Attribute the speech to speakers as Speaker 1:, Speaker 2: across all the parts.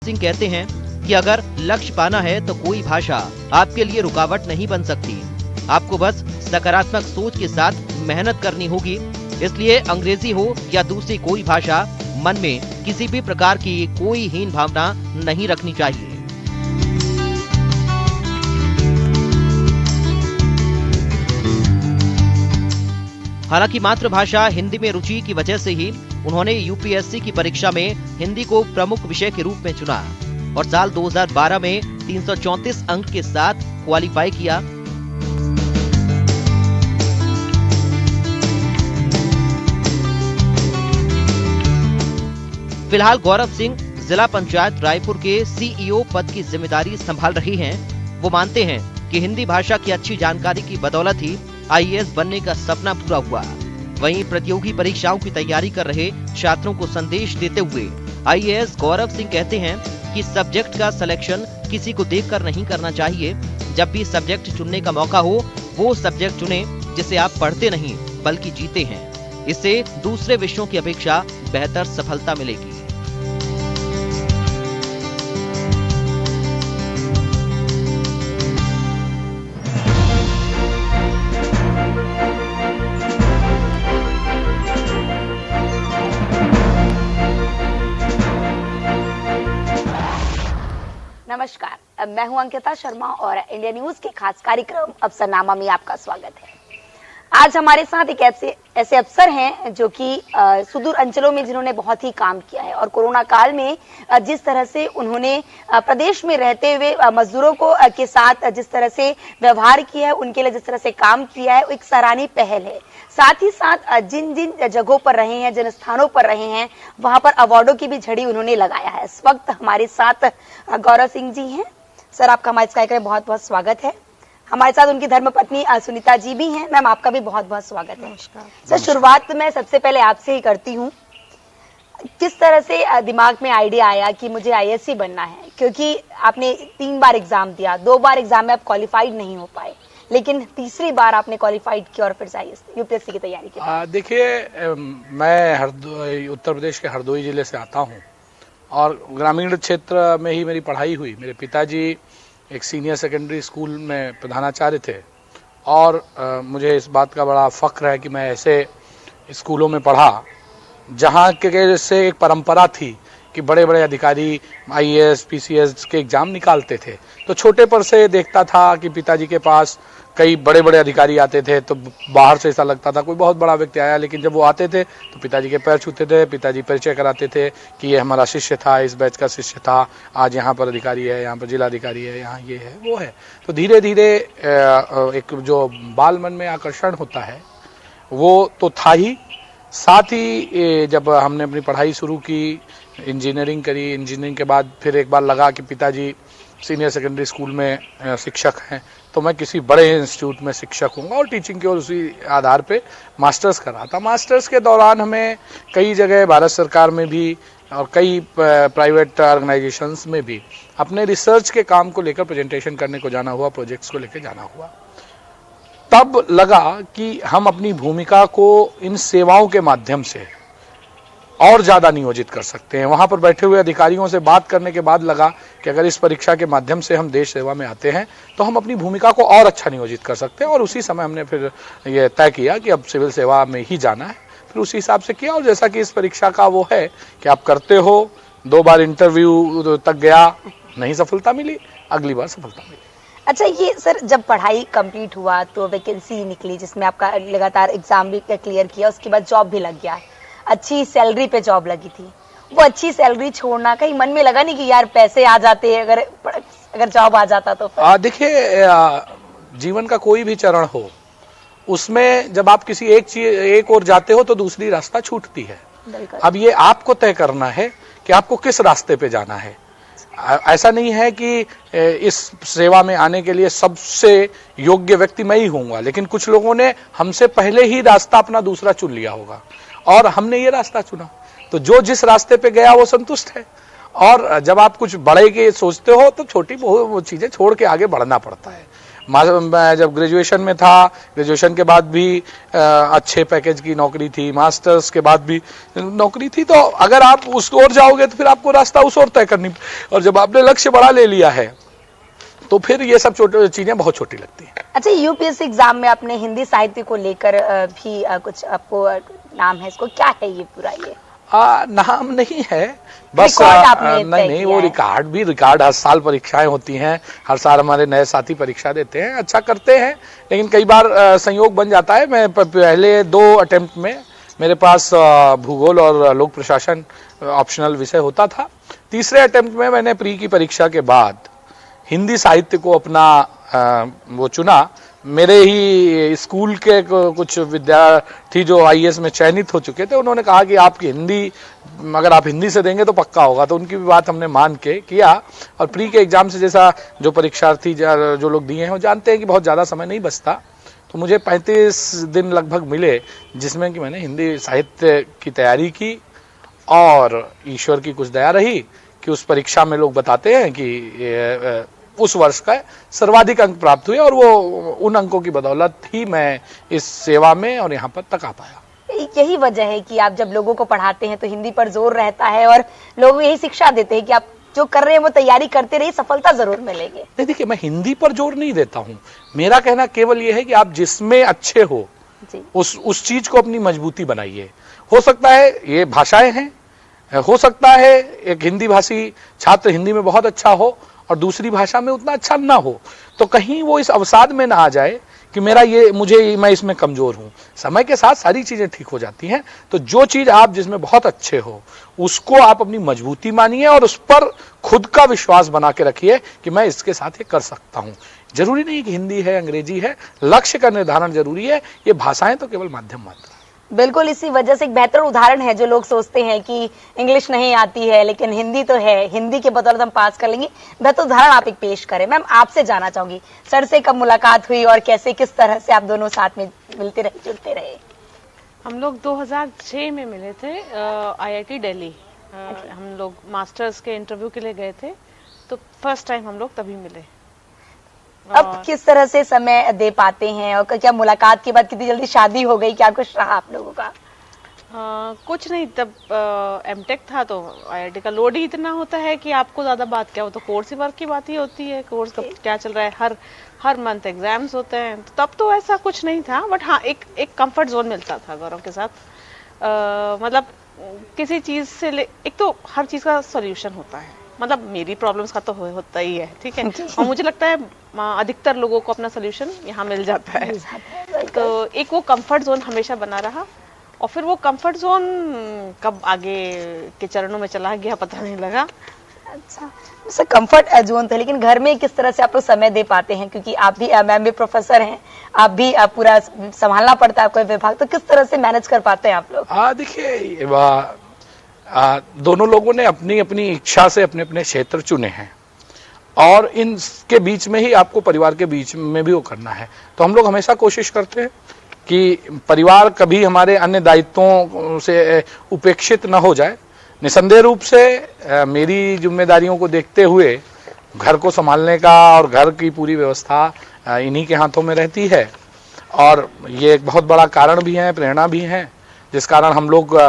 Speaker 1: सिंह कहते हैं कि अगर लक्ष्य पाना है तो कोई भाषा आपके लिए रुकावट नहीं बन सकती। आपको बस सकारात्मक सोच के साथ मेहनत करनी होगी। इसलिए अंग्रेजी हो या दूसरी कोई भाषा, मन में किसी भी प्रकार की कोई हीन भावना नहीं रखनी चाहिए। हालांकि मातृभाषा हिंदी में रुचि की वजह से ही उन्होंने यूपीएससी की परीक्षा में हिंदी को प्रमुख विषय के रूप में चुना और साल 2012 में 334 अंक के साथ क्वालिफाई किया। फिलहाल गौरव सिंह जिला पंचायत रायपुर के सीईओ पद की जिम्मेदारी संभाल रही हैं। वो मानते हैं कि हिंदी भाषा की अच्छी जानकारी की बदौलत ही आईएएस बनने का सपना पूरा हुआ। वहीं प्रतियोगी परीक्षाओं की तैयारी कर रहे छात्रों को संदेश देते हुए आईएएस गौरव सिंह कहते हैं कि सब्जेक्ट का सिलेक्शन किसी को देखकर नहीं करना चाहिए। जब भी सब्जेक्ट चुनने का मौका हो, वो सब्जेक्ट चुने जिसे आप पढ़ते नहीं बल्कि जीते हैं। इससे दूसरे विषयों की अपेक्षा बेहतर सफलता मिलेगी।
Speaker 2: नमस्कार, मैं हूं अंकिता शर्मा और इंडिया न्यूज के खास कार्यक्रम अफसरनामा में आपका स्वागत है। आज हमारे साथ एक ऐसे अफसर हैं जो कि सुदूर अंचलों में जिन्होंने बहुत ही काम किया है और कोरोना काल में जिस तरह से उन्होंने प्रदेश में रहते हुए मजदूरों को के साथ जिस तरह से व्यवहार किया है, उनके लिए जिस तरह से काम किया है, वो एक सराहनीय पहल है। साथ ही साथ जिन जिन जगहों पर रहे हैं, जिन स्थानों पर रहे हैं, वहां पर अवार्डों की भी झड़ी उन्होंने लगाया है। इस वक्त हमारे साथ गौरव सिंह जी हैं। सर, आपका हमारे इस कार्यक्रम में बहुत बहुत स्वागत है। हमारे साथ उनकी धर्मपत्नी सुनीता जी भी हैं। मैम, आपका भी बहुत बहुत स्वागत है। नमस्कार सर। शुरुआत मैं सबसे पहले आपसे ही करती हूँ। किस तरह से दिमाग में आइडिया आया कि मुझे आईएएस बनना है? क्योंकि आपने 3 बार एग्जाम दिया, 2 बार एग्जाम में आप क्वालिफाइड नहीं हो पाए, लेकिन तीसरी बार आपने क्वालिफाइड किया और फिर यूपीएससी की तैयारी की।
Speaker 3: देखिए, मैं उत्तर प्रदेश के हरदोई जिले से आता हूँ और ग्रामीण क्षेत्र में ही मेरी पढ़ाई हुई। मेरे पिताजी एक सीनियर सेकेंडरी स्कूल में प्रधानाचार्य थे और मुझे इस बात का बड़ा फख्र है कि मैं ऐसे स्कूलों में पढ़ा जहाँ के से एक परंपरा थी कि बड़े बड़े अधिकारी आईएएस पीसीएस के एग्जाम निकालते थे। तो छोटे पर से देखता था कि पिताजी के पास कई बड़े बड़े अधिकारी आते थे, तो बाहर से ऐसा लगता था कोई बहुत बड़ा व्यक्ति आया, लेकिन जब वो आते थे तो पिताजी के पैर छूते थे, पिताजी परिचय कराते थे कि ये हमारा शिष्य था, इस बैच का शिष्य था, आज यहाँ पर अधिकारी है, यहाँ पर जिला अधिकारी है, यहाँ ये है वो है। तो धीरे धीरे एक जो बाल मन में आकर्षण होता है वो तो था ही। साथ ही जब हमने अपनी पढ़ाई शुरू की, इंजीनियरिंग करी, इंजीनियरिंग के बाद फिर एक बार लगा कि पिताजी सीनियर सेकेंडरी स्कूल में शिक्षक हैं, तो मैं किसी बड़े इंस्टीट्यूट में शिक्षक हूँगा और टीचिंग की और उसी आधार पे मास्टर्स कर रहा था। मास्टर्स के दौरान हमें कई जगह भारत सरकार में भी और कई प्राइवेट ऑर्गेनाइजेशंस में भी अपने रिसर्च के काम को लेकर प्रेजेंटेशन करने को जाना हुआ, प्रोजेक्ट्स को लेकर जाना हुआ। तब लगा कि हम अपनी भूमिका को इन सेवाओं के माध्यम से और ज्यादा नियोजित कर सकते हैं। वहां पर बैठे हुए अधिकारियों से बात करने के बाद लगा कि अगर इस परीक्षा के माध्यम से हम देश सेवा में आते हैं तो हम अपनी भूमिका को और अच्छा नियोजित कर सकते हैं। और उसी समय हमने फिर ये तय किया कि अब सिविल सेवा में ही जाना है। फिर उसी हिसाब से किया और जैसा कि इस परीक्षा का वो है कि आप करते हो, 2 बार इंटरव्यू तक गया, नहीं सफलता मिली, अगली बार सफलता मिली।
Speaker 2: अच्छा, ये सर जब पढ़ाई कंप्लीट हुआ तो वैकेंसी निकली जिसमें आपका लगातार एग्जाम भी क्लियर किया, उसके बाद जॉब भी लग गया, अच्छी सैलरी पे जॉब लगी थी। वो अच्छी सैलरी छोड़ना कहीं मन में लगा नहीं कि यार पैसे आ जाते अगर जॉब आ जाता तो?
Speaker 3: देखिए, जीवन का कोई भी चरण हो, उसमें जब आप किसी एक ओर जाते हो तो दूसरी रास्ता छूटती है। अब ये आपको तय करना है कि आपको किस रास्ते पे जाना है। ऐसा नहीं है कि इस सेवा में आने के लिए सबसे योग्य व्यक्ति मैं ही होऊंगा, लेकिन कुछ लोगों ने हमसे पहले ही रास्ता अपना दूसरा चुन लिया होगा और हमने ये रास्ता चुना। तो जो जिस रास्ते पे गया वो संतुष्ट है। और जब आप कुछ बड़े के सोचते हो तो छोटी वो चीजें छोड़ के आगे बढ़ना पड़ता है। मैं जब ग्रेजुएशन में था, ग्रेजुएशन के बाद भी अच्छे पैकेज की नौकरी थी, मास्टर्स के बाद भी नौकरी थी। तो अगर आप उस ओर जाओगे तो फिर आपको रास्ता उस ओर तय करनी, और जब आपने लक्ष्य बड़ा ले लिया है तो फिर ये सब छोटी चीजें बहुत छोटी लगती हैं।
Speaker 2: अच्छा, यूपीएससी एग्जाम में अपने हिंदी साहित्य को लेकर भी कुछ आपको नाम है, इसको क्या है ये पूरा? ये
Speaker 3: नाम नहीं है, बस नहीं वो रिकॉर्ड हर साल परीक्षाएं होती हैं, हर साल हमारे नए साथी परीक्षा देते हैं, अच्छा करते हैं, लेकिन कई बार संयोग बन जाता है। मैं पहले 2 अटेम्प्ट में मेरे पास भूगोल और लोक प्रशासन ऑप्शनल विषय होता था। तीसरे अटेम्प्ट में मैंने प्री की परीक्षा के बाद हिंदी साहित्य को अपना वो चुना। मेरे ही स्कूल के कुछ विद्यार्थी जो आईएएस में चयनित हो चुके थे, उन्होंने कहा कि आपकी हिंदी, अगर आप हिंदी से देंगे तो पक्का होगा, तो उनकी भी बात हमने मान के किया। और प्री के एग्जाम से जैसा जो परीक्षार्थी जो लोग दिए हैं वो जानते हैं कि बहुत ज़्यादा समय नहीं बचता, तो मुझे 35 दिन लगभग मिले, जिसमें कि मैंने हिंदी साहित्य की तैयारी की। और ईश्वर की कुछ दया रही कि उस परीक्षा में लोग बताते हैं कि उस वर्ष का सर्वाधिक अंक प्राप्त हुए, और वो उन अंकों की बदौलत ही मैं इस सेवा में और यहाँ पर तक आ पाया।
Speaker 2: यही वजह है कि आप जब लोगों को पढ़ाते हैं तो हिंदी पर जोर रहता है, और लोग यही शिक्षा देते हैं कि आप जो कर रहे हैं वो तैयारी करते रहिए, सफलता जरूर मिलेगी।
Speaker 3: नहीं, देखिए, मैं हिंदी पर जोर नहीं देता हूँ। मेरा कहना केवल ये है कि आप जिसमें अच्छे हो उस चीज को अपनी मजबूती बनाइए। हो सकता है ये भाषाएं हैं, हो सकता है एक हिंदी भाषी छात्र हिंदी में बहुत अच्छा हो और दूसरी भाषा में उतना अच्छा ना हो, तो कहीं वो इस अवसाद में ना आ जाए कि मैं इसमें कमजोर हूं। समय के साथ सारी चीजें ठीक हो जाती हैं। तो जो चीज आप जिसमें बहुत अच्छे हो उसको आप अपनी मजबूती मानिए और उस पर खुद का विश्वास बना के रखिए कि मैं इसके साथ ये कर सकता हूं। जरूरी नहीं कि हिंदी है, अंग्रेजी है, लक्ष्य का निर्धारण जरूरी है। ये भाषाएं तो केवल माध्यम मात्र।
Speaker 2: बिल्कुल, इसी वजह से एक बेहतर उदाहरण है, जो लोग सोचते हैं कि इंग्लिश नहीं आती है लेकिन हिंदी तो है, हिंदी के बदौलत हम पास कर लेंगे। बेहतर उदाहरण आप एक पेश करें। मैम, आपसे जानना चाहूंगी, सर से कब मुलाकात हुई और कैसे, किस तरह से आप दोनों साथ में मिलते रहे, जुड़ते रहे?
Speaker 4: हम लोग 2006 में मिले थे, आईआईटी दिल्ली। हम लोग मास्टर्स के इंटरव्यू के लिए गए थे, तो फर्स्ट टाइम हम लोग तभी मिले।
Speaker 2: अब किस तरह से समय दे पाते हैं, और क्या मुलाकात के बाद कितनी जल्दी शादी हो गई, क्या कुछ रहा आप लोगों का?
Speaker 4: कुछ नहीं, तब एमटेक था तो आईआईटी का लोड ही इतना होता है कि आपको ज्यादा बात क्या हो, तो कोर्स ही वर्क की बात ही होती है। कोर्स का क्या चल रहा है, हर मंथ एग्जाम्स होते हैं, तो तब तो ऐसा कुछ नहीं था। बट हाँ, एक कंफर्ट जोन मिलता था गौरव के साथ। मतलब किसी चीज से एक तो हर चीज का सोल्यूशन होता है, मतलब मेरी प्रॉब्लम्स का तो होता ही है, ठीक है, और मुझे लगता है अधिकतर लोगों को अपना सोल्यूशन यहाँ मिल जाता है। तो एक वो कंफर्ट जोन हमेशा बना रहा, और फिर वो कंफर्ट जोन कब आगे के चरणों में चला गया पता नहीं लगा।
Speaker 2: अच्छा, सर कंफर्ट जोन था, लेकिन घर में किस तरह से आप लोग समय दे पाते हैं, क्योंकि आप भी, मैम भी प्रोफेसर हैं, आप भी पूरा संभालना पड़ता है आपका विभाग, तो किस तरह से मैनेज कर पाते हैं आप लोग?
Speaker 3: देखिए, दोनों लोगों ने अपनी अपनी इच्छा से अपने अपने क्षेत्र चुने हैं, और इनके बीच में ही आपको परिवार के बीच में भी वो करना है। तो हम लोग हमेशा कोशिश करते हैं कि परिवार कभी हमारे अन्य दायित्वों से उपेक्षित न हो जाए। निसंदेह रूप से मेरी जिम्मेदारियों को देखते हुए घर को संभालने का और घर की पूरी व्यवस्था इन्हीं के हाथों में रहती है, और ये एक बहुत बड़ा कारण भी है, प्रेरणा भी है, जिस कारण हम लोग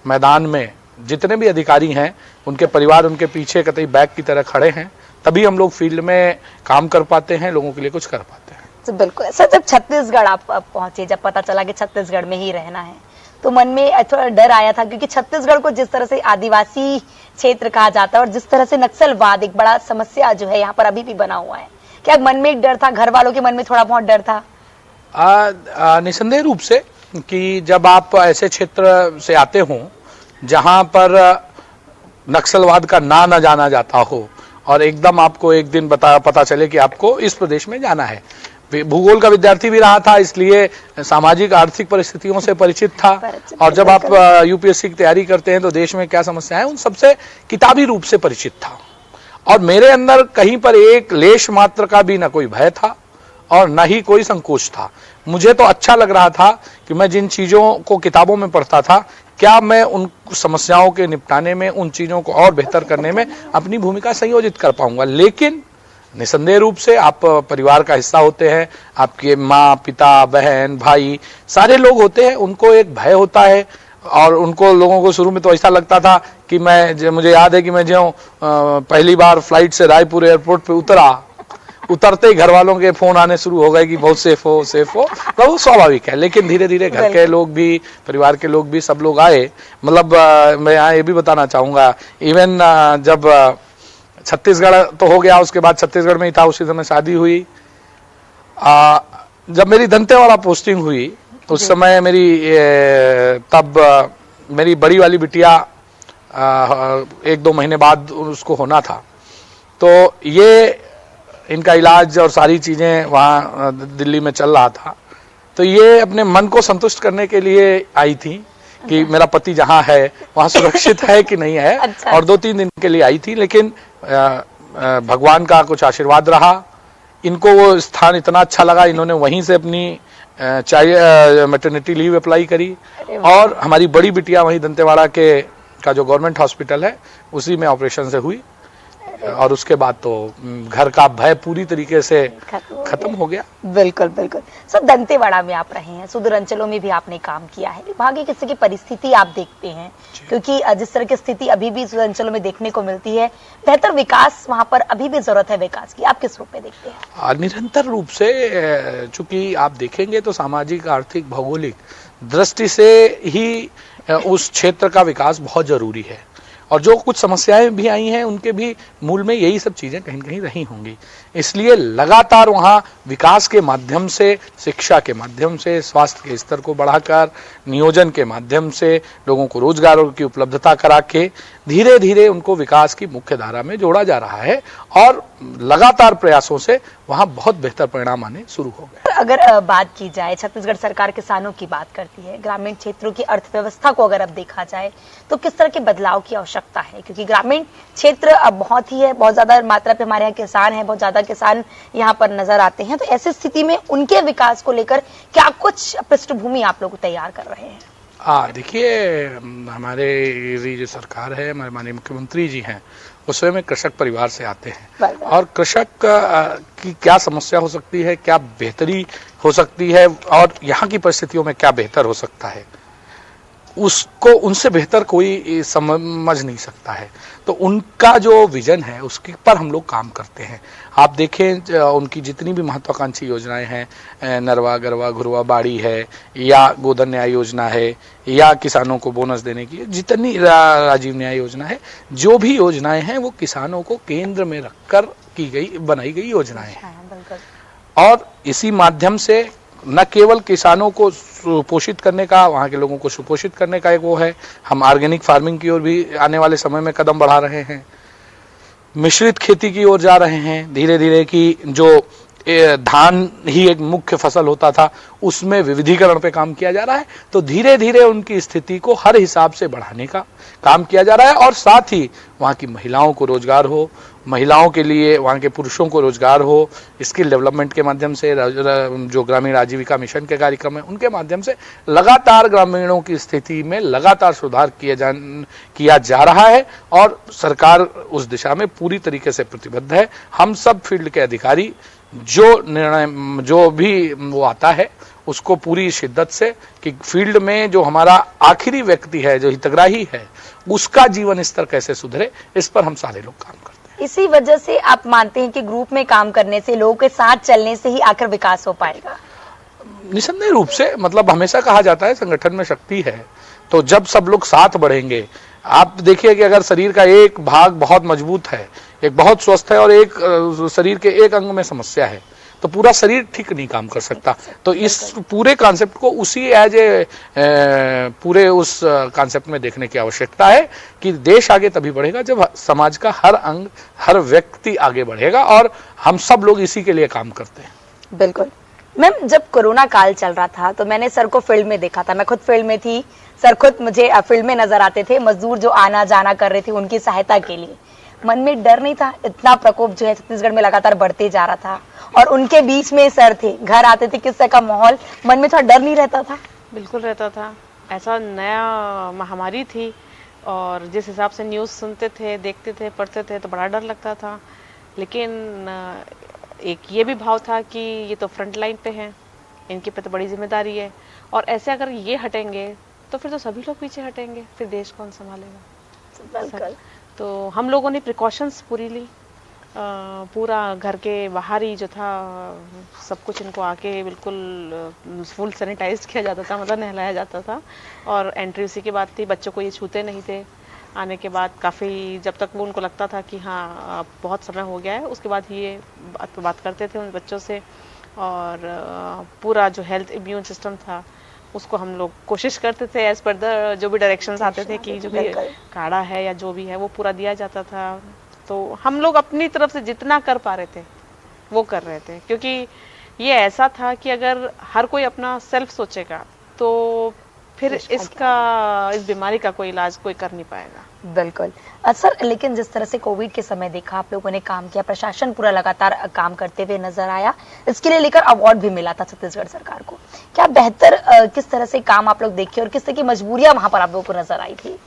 Speaker 3: मैदान में जितने भी अधिकारी हैं उनके परिवार उनके पीछे कतई बैग की तरह खड़े हैं, तभी हम लोग फील्ड में काम कर पाते हैं, लोगों के लिए कुछ कर पाते हैं।
Speaker 2: तो बिल्कुल सर, जब छत्तीसगढ़ आप पहुंचे, जब पता चला कि छत्तीसगढ़ में ही रहना है, तो मन में थोड़ा डर आया था, क्योंकि छत्तीसगढ़ को जिस तरह से आदिवासी क्षेत्र कहा जाता है और जिस तरह से नक्सलवाद एक बड़ा समस्या जो है यहाँ पर अभी भी बना हुआ है, क्या मन में एक डर था, घर वालों के मन में थोड़ा बहुत डर था?
Speaker 3: निसंदेह रूप से कि जब आप ऐसे क्षेत्र से आते हो जहां पर नक्सलवाद का ना जाना जाता हो, और एकदम आपको एक दिन पता चले कि आपको इस प्रदेश में जाना है। भूगोल का विद्यार्थी भी रहा था, इसलिए सामाजिक आर्थिक परिस्थितियों से परिचित था, और जब आप यूपीएससी की तैयारी करते हैं तो देश में क्या समस्याएं हैं उन सबसे किताबी रूप से परिचित था। और मेरे अंदर कहीं पर एक लेश मात्र का भी न कोई भय था और न ही कोई संकोच था। मुझे तो अच्छा लग रहा था कि मैं जिन चीजों को किताबों में पढ़ता था, क्या मैं उन समस्याओं के निपटाने में, उन चीजों को और बेहतर करने में अपनी भूमिका संयोजित कर पाऊंगा। लेकिन निसंदेह रूप से आप परिवार का हिस्सा होते हैं, आपके माँ, पिता, बहन, भाई सारे लोग होते हैं, उनको एक भय होता है। और उनको लोगों को शुरू में तो ऐसा लगता था कि मुझे याद है कि मैं जो पहली बार फ्लाइट से रायपुर एयरपोर्ट पे उतरते ही घर वालों के फोन आने शुरू हो गए कि बहुत सेफ हो तो वो स्वाभाविक है। लेकिन धीरे धीरे घर के लोग भी, परिवार के लोग भी, सब लोग आए। मतलब मैं यहाँ ये भी बताना चाहूंगा, इवन जब छत्तीसगढ़ तो हो गया, उसके बाद छत्तीसगढ़ में ही था, उसी समय शादी हुई। जब मेरी दंतेवाड़ा पोस्टिंग हुई उस समय तब मेरी बड़ी वाली बिटिया 1-2 महीने बाद उसको होना था। तो ये इनका इलाज और सारी चीजें वहाँ दिल्ली में चल रहा था। तो ये अपने मन को संतुष्ट करने के लिए आई थी कि मेरा पति जहाँ है वहाँ सुरक्षित है कि नहीं है।
Speaker 2: अच्छा।
Speaker 3: और 2-3 दिन के लिए आई थी, लेकिन भगवान का कुछ आशीर्वाद रहा। इनको वो स्थान इतना अच्छा लगा, इन्होंने वहीं से अपनी मैटरनिटी लीव अप्लाई करी और हमारी बड़ी बिटिया वहीं दंतेवाड़ा का जो गवर्नमेंट हॉस्पिटल है उसी में ऑपरेशन से हुई। और उसके बाद तो घर का भय पूरी तरीके से खत्म हो गया।
Speaker 2: बिल्कुल बिल्कुल। सर, दंतेवाड़ा में आप रहे हैं, सुदूर अंचलों में भी आपने काम किया है, विभागीय किसी की परिस्थिति आप देखते हैं, क्योंकि जिस तरह की स्थिति अभी भी सुदूर अंचलों में देखने को मिलती है, बेहतर विकास वहां पर अभी भी जरूरत है विकास की, आप किस रूप में देखते हैं?
Speaker 3: निरंतर रूप से, चूंकि आप देखेंगे तो सामाजिक, आर्थिक, भौगोलिक दृष्टि से ही उस क्षेत्र का विकास बहुत जरूरी है। और जो कुछ समस्याएं भी आई हैं उनके भी मूल में यही सब चीजें कहीं न कहीं रही होंगी। इसलिए लगातार वहां विकास के माध्यम से, शिक्षा के माध्यम से, स्वास्थ्य के स्तर को बढ़ाकर, नियोजन के माध्यम से लोगों को रोजगारों की उपलब्धता करा के धीरे धीरे उनको विकास की मुख्य धारा में जोड़ा जा रहा है। और लगातार प्रयासों से वहां बहुत बेहतर परिणाम आने शुरू हो गए।
Speaker 2: अगर बात की जाए, छत्तीसगढ़ सरकार किसानों की बात करती है, ग्रामीण क्षेत्रों की अर्थव्यवस्था को अगर अब देखा जाए तो किस तरह के बदलाव की आवश्यकता है? क्योंकि ग्रामीण क्षेत्र अब बहुत ज्यादा मात्रा पे हमारे यहाँ किसान हैं, बहुत ज्यादा किसान यहाँ पर नजर आते हैं। तो ऐसी स्थिति में उनके विकास को लेकर क्या कुछ पृष्ठभूमि आप लोग तैयार कर रहे हैं?
Speaker 3: देखिए, हमारे जो सरकार है, हमारे माननीय मुख्यमंत्री जी हैं, वो स्वयं एक कृषक परिवार से आते हैं। और कृषक की क्या समस्या हो सकती है, क्या बेहतरी हो सकती है और यहाँ की परिस्थितियों में क्या बेहतर हो सकता है, उसको उनसे बेहतर कोई समझ नहीं सकता है। तो उनका जो विजन है उसके पर हम लोग काम करते हैं। आप देखें, उनकी जितनी भी महत्वाकांक्षी योजनाएं हैं, नरवा, गरवा, घुरवा, बाड़ी है, या गोधन न्याय योजना है, या किसानों को बोनस देने की जितनी राजीव न्याय योजना है, जो भी योजनाएं हैं वो किसानों को केंद्र में रखकर बनाई गई योजनाएं हैं। और इसी माध्यम से न केवल किसानों को सुपोषित करने का, वहाँ के लोगों को सुपोषित करने का एक वो है, हम ऑर्गेनिक फार्मिंग की ओर भी आने वाले समय में कदम बढ़ा रहे हैं, मिश्रित खेती की ओर जा रहे हैं धीरे धीरे, कि जो धान ही एक मुख्य फसल होता था उसमें विविधीकरण पे काम किया जा रहा है। तो धीरे धीरे उनकी स्थिति को हर हिसाब से बढ़ाने का काम किया जा रहा है। और साथ ही वहाँ की महिलाओं को रोजगार हो, महिलाओं के लिए वहाँ के पुरुषों को रोजगार हो, स्किल डेवलपमेंट के माध्यम से, जो ग्रामीण आजीविका मिशन के कार्यक्रम है उनके माध्यम से लगातार ग्रामीणों की स्थिति में लगातार सुधार किया जा रहा है। और सरकार उस दिशा में पूरी तरीके से प्रतिबद्ध है। हम सब फील्ड के अधिकारी जो निर्णय जो भी वो आता है उसको पूरी शिद्दत से, कि फील्ड में जो हमारा आखिरी व्यक्ति है, जो हितग्राही है, उसका जीवन स्तर कैसे सुधरे, इस पर हम सारे लोग काम करते हैं।
Speaker 2: इसी वजह से आप मानते हैं कि ग्रुप में काम करने से, लोगों के साथ चलने से ही आखिर विकास हो पाएगा?
Speaker 3: निसंदेह रूप से, मतलब हमेशा कहा जाता है संगठन में शक्ति है, तो जब सब लोग साथ बढ़ेंगे। आप देखिए कि अगर शरीर का एक भाग बहुत मजबूत है, एक बहुत स्वस्थ है, और एक शरीर के एक अंग में समस्या है, तो पूरा शरीर ठीक नहीं काम कर सकता। तो इस पूरे कॉन्सेप्ट को उसी पूरे उस कॉन्सेप्ट में देखने की आवश्यकता है कि देश आगे तभी बढ़ेगा जब समाज का हर अंग, हर व्यक्ति आगे बढ़ेगा, और हम सब लोग इसी के लिए काम करते हैं।
Speaker 2: बिल्कुल मैम, जब कोरोना काल चल रहा था तो मैंने सर को फील्ड में देखा था, मैं खुद फील्ड में थी, सर खुद मुझे फील्ड में नजर आते थे, मजदूर जो आना जाना कर रहे थे उनकी सहायता के लिए। मन में डर नहीं था? इतना प्रकोप जो है छत्तीसगढ़ में लगातार बढ़ते जा रहा था, और उनके बीच में सर थे, घर आते थे, किस तरह का माहौल, मन में थोड़ा डर नहीं रहता था?
Speaker 4: बिल्कुल रहता था। ऐसा नया महामारी थी, और जिस हिसाब से न्यूज़ सुनते थे, देखते थे, पढ़ते थे, तो बड़ा डर लगता था। लेकिन एक ये भी भाव था कि ये तो फ्रंट लाइन पे हैं, इनके पे तो बड़ी जिम्मेदारी है, और ऐसे अगर ये हटेंगे तो फिर तो सभी लोग पीछे हटेंगे, फिर देश कौन संभालेगा।
Speaker 2: बिल्कुल।
Speaker 4: तो हम लोगों ने प्रिकॉशंस पूरी ली, पूरा घर के बाहर ही जो था सब कुछ इनको आके बिल्कुल फुल सैनिटाइज किया जाता था, मतलब नहलाया जाता था, और एंट्री उसी के बाद थी। बच्चों को ये छूते नहीं थे। आने के बाद काफ़ी जब तक वो उनको लगता था कि हाँ अब बहुत समय हो गया है, उसके बाद ही ये बात करते थे उन बच्चों से। और पूरा जो हेल्थ इम्यून सिस्टम था उसको हम लोग कोशिश करते थे एज पर द जो भी डायरेक्शंस आते थे कि जो भी काढ़ा है या जो भी है वो पूरा दिया जाता था। तो हम लोग अपनी तरफ से जितना कर पा रहे थे वो कर रहे थे, क्योंकि ये ऐसा था कि अगर हर कोई अपना सेल्फ सोचेगा तो फिर इस बीमारी का कोई इलाज कोई कर नहीं पाएगा।
Speaker 2: बिल्कुल। सर, लेकिन जिस तरह से कोविड के समय देखा आप लोगों ने काम किया, प्रशासन पूरा लगातार काम करते हुए नजर आया, इसके लिए लेकर अवार्ड भी मिला था छत्तीसगढ़ सरकार को। क्या बेहतर किस तरह से काम आप लोग देखे और किस तरह की मजबूरियां वहां पर आप लोगों को नजर आई थी?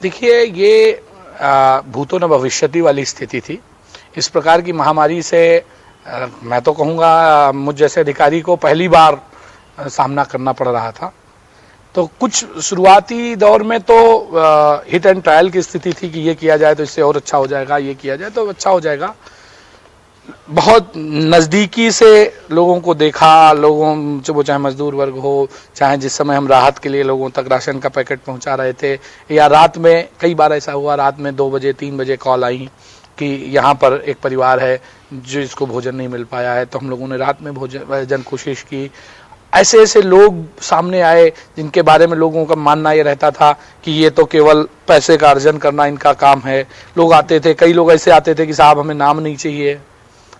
Speaker 3: देखिए, ये भूतो न भविष्यति वाली स्थिति थी। इस प्रकार की महामारी से मैं तो कहूँगा मुझ जैसे अधिकारी को पहली बार सामना करना पड़ रहा था। तो कुछ शुरुआती दौर में तो हिट एंड ट्रायल की स्थिति थी कि ये किया जाए तो इससे और अच्छा हो जाएगा, ये किया जाए तो अच्छा हो जाएगा। बहुत नज़दीकी से लोगों को देखा, लोगों वो चाहे मजदूर वर्ग हो, चाहे जिस समय हम राहत के लिए लोगों तक राशन का पैकेट पहुंचा रहे थे, या रात में कई बार ऐसा हुआ, रात में 2 बजे 3 बजे कॉल आई कि यहाँ पर एक परिवार है जो इसको भोजन नहीं मिल पाया है, तो हम लोगों ने रात में भोजन कोशिश की। ऐसे ऐसे लोग सामने आए जिनके बारे में लोगों का मानना ये रहता था कि ये तो केवल पैसे का अर्जन करना इनका काम है। लोग आते थे, कई लोग ऐसे आते थे कि साहब हमें नाम नहीं चाहिए,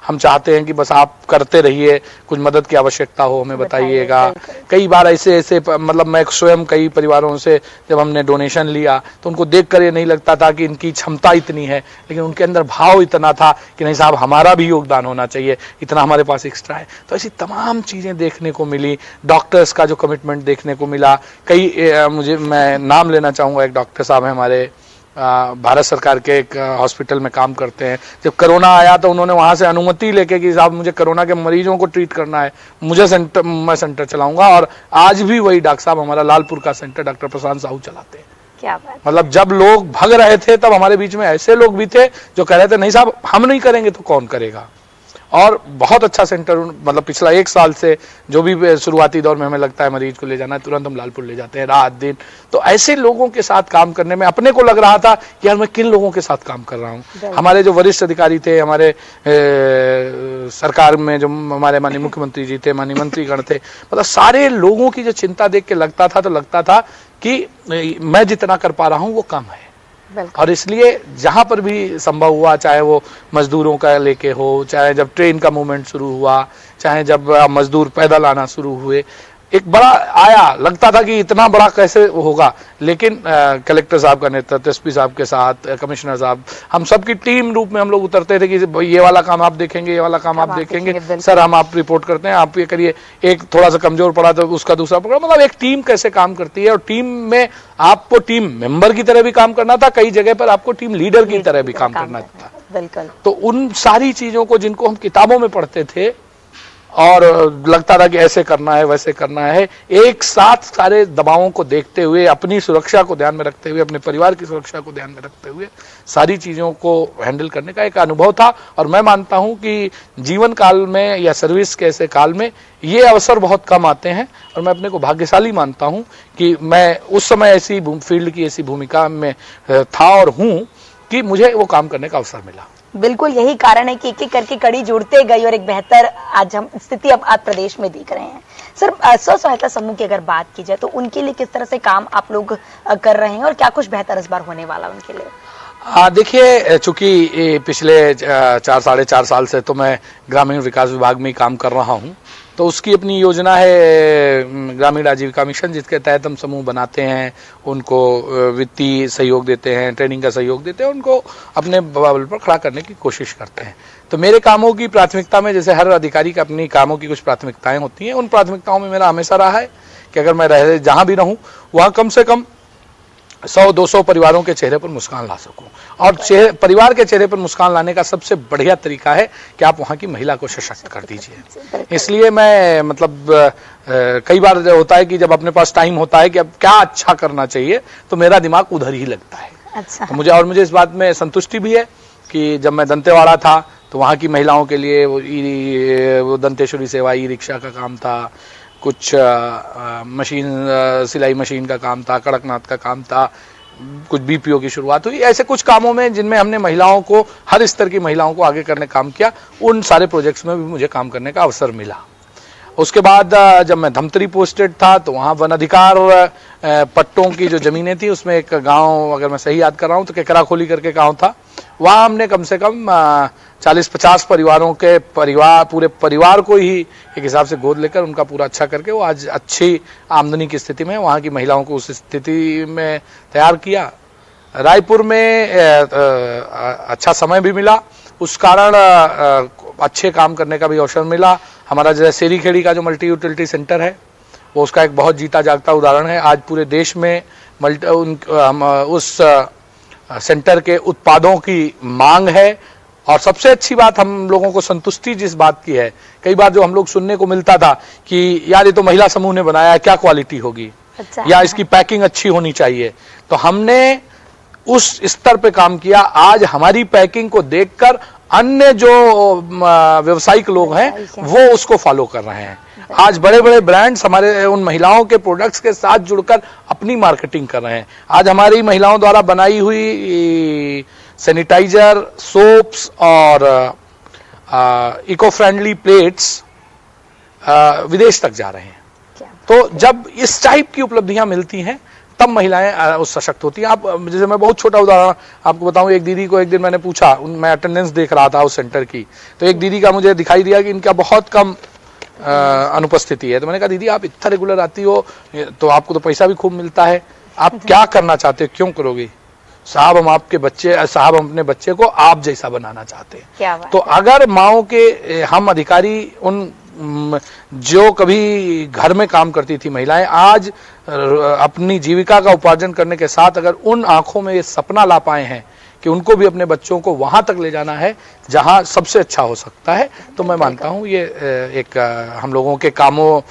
Speaker 3: हम चाहते हैं कि बस आप करते रहिए, कुछ मदद की आवश्यकता हो हमें बताइएगा। कई बार ऐसे मतलब मैं स्वयं कई परिवारों से जब हमने डोनेशन लिया तो उनको देखकर ये नहीं लगता था कि इनकी क्षमता इतनी है, लेकिन उनके अंदर भाव इतना था कि नहीं साहब हमारा भी योगदान होना चाहिए, इतना हमारे पास एक्स्ट्रा है। तो ऐसी तमाम चीज़ें देखने को मिली, डॉक्टर्स का जो कमिटमेंट देखने को मिला। मैं नाम लेना चाहूँगा, एक डॉक्टर साहब हैं हमारे, भारत सरकार के एक हॉस्पिटल में काम करते हैं। जब कोरोना आया तो उन्होंने वहां से अनुमति लेके कि साहब मुझे कोरोना के मरीजों को ट्रीट करना है, मैं सेंटर चलाऊंगा। और आज भी वही डॉक्टर साहब हमारा लालपुर का सेंटर डॉक्टर प्रशांत साहू चलाते हैं।
Speaker 2: क्या बात।
Speaker 3: मतलब जब लोग भाग रहे थे तब हमारे बीच में ऐसे लोग भी थे जो कह रहे थे नहीं साहब हम नहीं करेंगे तो कौन करेगा। और बहुत अच्छा सेंटर, मतलब पिछला 1 साल से जो भी शुरुआती दौर में हमें लगता है मरीज को ले जाना है तुरंत हम लालपुर ले जाते हैं, रात दिन। तो ऐसे लोगों के साथ काम करने में अपने को लग रहा था कि यार मैं किन लोगों के साथ काम कर रहा हूँ। हमारे जो वरिष्ठ अधिकारी थे, हमारे सरकार में जो हमारे माननीय मुख्यमंत्री जी थे, माननीय मंत्रीगण थे, मतलब सारे लोगों की जो चिंता देख के लगता था कि मैं जितना कर पा रहा हूँ वो कम है। और इसलिए जहां पर भी संभव हुआ, चाहे वो मजदूरों का लेके हो, चाहे जब ट्रेन का मूवमेंट शुरू हुआ, चाहे जब मजदूर पैदल आना शुरू हुए, एक बड़ा आया, लगता था कि इतना बड़ा कैसे होगा, लेकिन कलेक्टर साहब का नेतृत्व, एसपी साहब के साथ, कमिश्नर साहब, हम सबकी टीम रूप में हम लोग उतरते थे कि ये वाला काम आप देखेंगे, ये वाला काम आप देखेंगे, सर हम आप रिपोर्ट करते हैं, आप ये करिए। एक थोड़ा सा कमजोर पड़ा तो उसका दूसरा पकड़ा। मतलब एक टीम कैसे काम करती है, और टीम में आपको टीम मेंबर की तरह भी काम करना था, कई जगह पर आपको टीम लीडर की तरह भी काम करना था।
Speaker 2: बिल्कुल।
Speaker 3: तो उन सारी चीजों को जिनको हम किताबों में पढ़ते थे और लगता था कि ऐसे करना है वैसे करना है, एक साथ सारे दबावों को देखते हुए, अपनी सुरक्षा को ध्यान में रखते हुए, अपने परिवार की सुरक्षा को ध्यान में रखते हुए सारी चीज़ों को हैंडल करने का एक अनुभव था। और मैं मानता हूं कि जीवन काल में या सर्विस के ऐसे काल में ये अवसर बहुत कम आते हैं, और मैं अपने को भाग्यशाली मानता हूं कि मैं उस समय ऐसी फील्ड की ऐसी भूमिका में था और हूं कि मुझे वो काम करने का अवसर मिला।
Speaker 2: बिल्कुल, यही कारण है कि एक एक करके कड़ी जुड़ते गई और एक बेहतर आज हम स्थिति अब आज प्रदेश में देख रहे हैं। सर, स्व सहायता समूह की अगर बात की जाए तो उनके लिए किस तरह से काम आप लोग कर रहे हैं और क्या कुछ बेहतर इस बार होने वाला उनके लिए?
Speaker 3: देखिए, चूंकि पिछले 4-4.5 साल से तो मैं ग्रामीण विकास विभाग में काम कर रहा हूं, तो उसकी अपनी योजना है ग्रामीण आजीविका मिशन, जिसके तहत हम समूह बनाते हैं, उनको वित्तीय सहयोग देते हैं, ट्रेनिंग का सहयोग देते हैं, उनको अपने बल पर खड़ा करने की कोशिश करते हैं। तो मेरे कामों की प्राथमिकता में, जैसे हर अधिकारी का अपनी कामों की कुछ प्राथमिकताएं होती हैं, उन प्राथमिकताओं में मेरा हमेशा रहा है कि अगर मैं जहां भी रहूं वहां कम से कम 100-200 परिवारों के चेहरे पर मुस्कान ला सकूं। और परिवार के चेहरे पर मुस्कान लाने का सबसे बढ़िया तरीका है कि आप वहां की महिला को सशक्त कर दीजिए। इसलिए मैं मतलब कई बार होता है कि जब अपने पास टाइम होता है कि अब क्या अच्छा करना चाहिए तो मेरा दिमाग उधर ही लगता है।
Speaker 2: अच्छा।
Speaker 3: तो मुझे इस बात में संतुष्टि भी है कि जब मैं दंतेवाड़ा था तो वहां की महिलाओं के लिए वो दंतेश्वरी सेवा ई रिक्शा का काम था, कुछ मशीन सिलाई मशीन का काम था, कड़कनाथ का काम था, कुछ बीपीओ की शुरुआत हुई। ऐसे कुछ कामों में जिनमें हमने महिलाओं को, हर स्तर की महिलाओं को आगे करने काम किया, उन सारे प्रोजेक्ट्स में भी मुझे काम करने का अवसर मिला। उसके बाद जब मैं धमतरी पोस्टेड था तो वहाँ वन अधिकार पट्टों की जो जमीनें थी उसमें एक गांव, अगर मैं सही याद कर रहा हूँ तो केकरा खोली करके गांव था, वहाँ हमने कम से कम 40-50 परिवारों के पूरे परिवार को ही एक हिसाब से गोद लेकर उनका पूरा अच्छा करके वो आज अच्छी आमदनी की स्थिति में वहाँ की महिलाओं को उस स्थिति में तैयार किया। रायपुर में अच्छा समय भी मिला, उस कारण अच्छे काम करने का भी अवसर मिला। हमारा जैसे सेरी खेड़ी का जो मल्टी यूटिलिटी सेंटर है वो उसका एक बहुत जीता जागता उदाहरण है। आज पूरे देश में उस सेंटर के उत्पादों की मांग है। और सबसे अच्छी बात हम लोगों को संतुष्टि जिस बात की है, कई बार जो हम लोग सुनने को मिलता था कि यार ये तो महिला समूह ने बनाया है, क्या क्वालिटी होगी,
Speaker 2: अच्छा,
Speaker 3: या इसकी पैकिंग अच्छी होनी चाहिए, तो हमने उस स्तर पे काम किया। आज हमारी पैकिंग को देखकर अन्य जो व्यवसायिक लोग हैं वो उसको फॉलो कर रहे हैं। आज बड़े बड़े ब्रांड्स हमारे उन महिलाओं के प्रोडक्ट्स के साथ जुड़कर अपनी मार्केटिंग कर रहे हैं। आज हमारी महिलाओं द्वारा बनाई हुई सैनिटाइजर, सोप्स और इको फ्रेंडली प्लेट्स विदेश तक जा रहे हैं। तो जब इस टाइप की उपलब्धियां मिलती हैं तब महिलाएं उस सशक्त होती हैं। आप जैसे मैं बहुत छोटा उदाहरण आपको बताऊं, एक दीदी को एक दिन मैंने पूछा, मैं अटेंडेंस देख रहा था उस सेंटर की, तो एक दीदी का मुझे दिखाई दिया कि इनका बहुत कम अनुपस्थिति है। तो मैंने कहा दीदी आप इतना रेगुलर आती हो तो आपको तो पैसा भी खूब मिलता है, आप क्या करना चाहते हो, क्यों करोगे? साहब हम हम अपने बच्चे को आप जैसा बनाना चाहते हैं।
Speaker 2: क्या बात
Speaker 3: तो अगर माओ के हम अधिकारी उन जो कभी घर में काम करती थी महिलाएं, आज अपनी जीविका का उपार्जन करने के साथ अगर उन आंखों में ये सपना ला पाए हैं कि उनको भी अपने बच्चों को वहां तक ले जाना है जहां सबसे अच्छा हो सकता है, तो मैं मानता हूं ये एक हम लोगों के कामों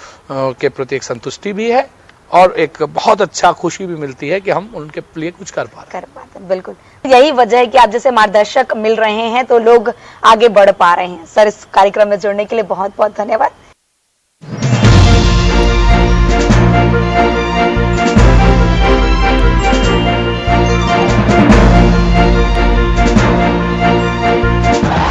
Speaker 3: के प्रति एक संतुष्टि भी है और एक बहुत अच्छा खुशी भी मिलती है कि हम उनके लिए कुछ कर पाते हैं।
Speaker 2: बिल्कुल यही वजह है कि आप जैसे मार्गदर्शक मिल रहे हैं तो लोग आगे बढ़ पा रहे हैं। सर, इस कार्यक्रम में जुड़ने के लिए बहुत बहुत धन्यवाद।